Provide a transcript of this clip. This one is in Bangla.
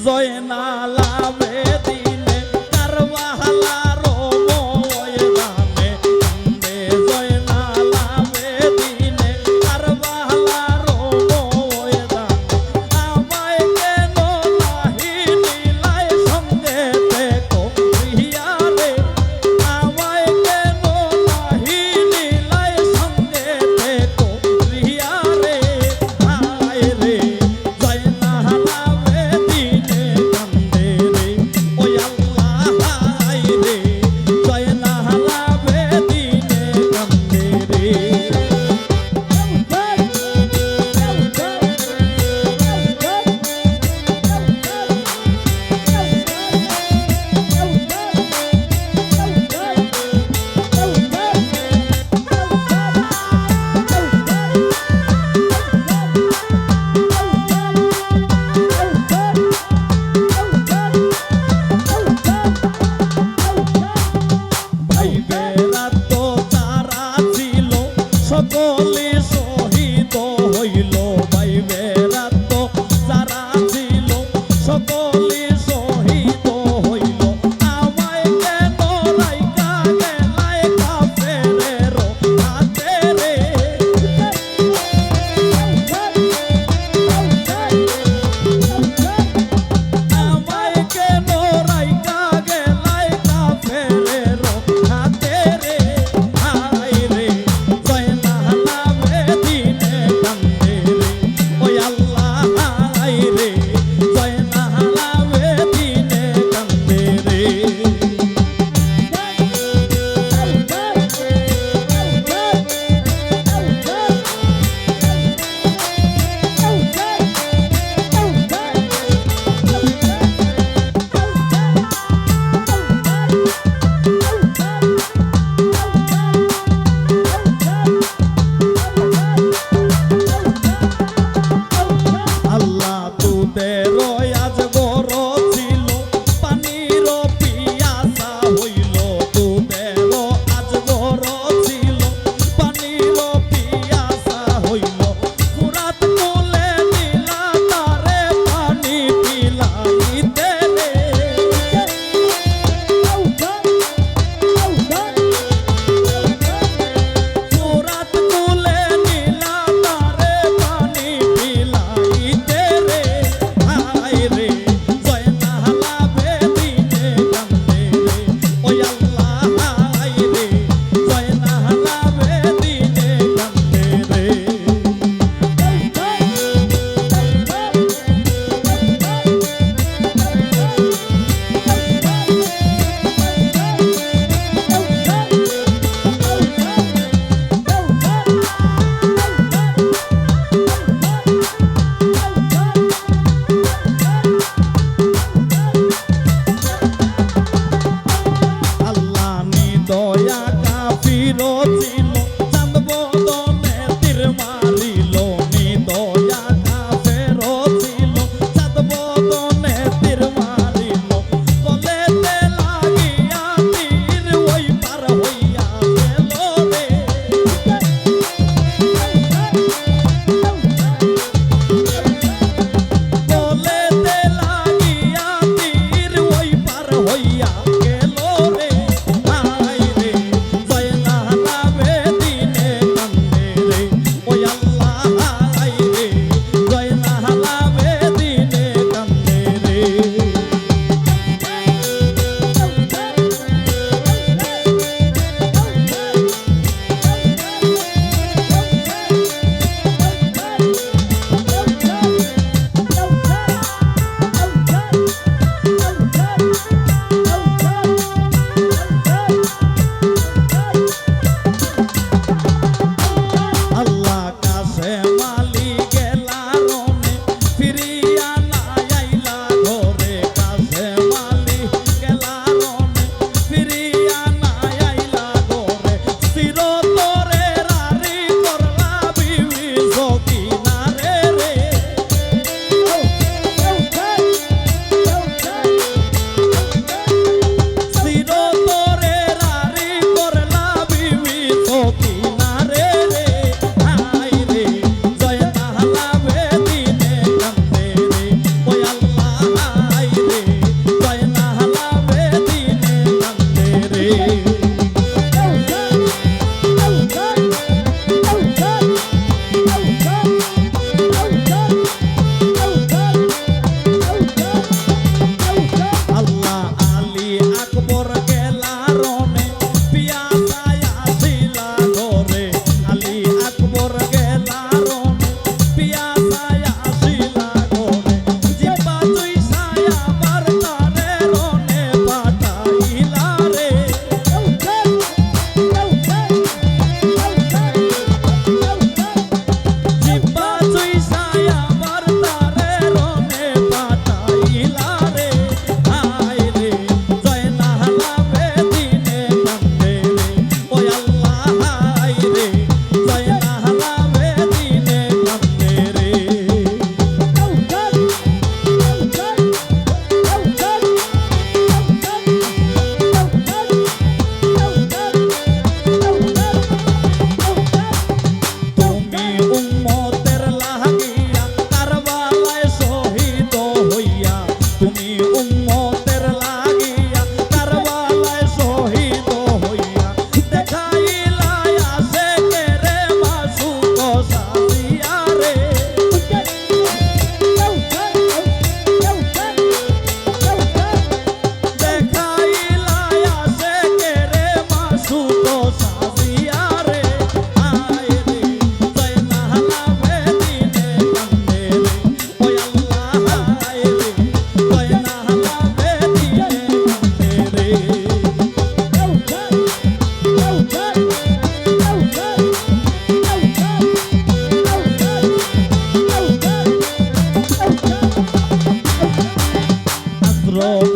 জয়নাল আবেদিনে কারবালারো ময়দানে কান্দে জয়নাল আবেদিনে কারবালারো ময়দানে আমায় কেন নাহি নিলাই সঙ্গেতে করিয়া রে আমায় কেন নাহি নিলাই সঙ্গেতে করিয়া রে হায় রে জয়নাল আবেদিনে কান্দে রে ওই আল্লাহ হায় রে জয়নাল আবেদিনে কান্দে রে ভাইবেরা তো যারা ছিল সকলে শহীদ হইল ভাইবেরা তো যারা ছিল সকলে শহীদ হইল আমায় কেন রাইকা গেলাই কাফেরের হাতে রে আমায় কেন রাইকা গেলাই কাফেরের হাতে রে হায় রে জয়নাল আবেদিনে কান্দে রে ওই আল্লাহ হায় রে জয়নাল আবেদিনে কান্দে রে আল্লাহ তোদের আজ গর ছিল পানির পিয়াসা হইল তোদের আজ গর ছিল পানির পিয়াসা হইল ফুরাত কোলে নিলা তারে পানি পিলাইতে রে ফুরাত কোলে নিলা তারে পানি পিলাইতে রে হায় রব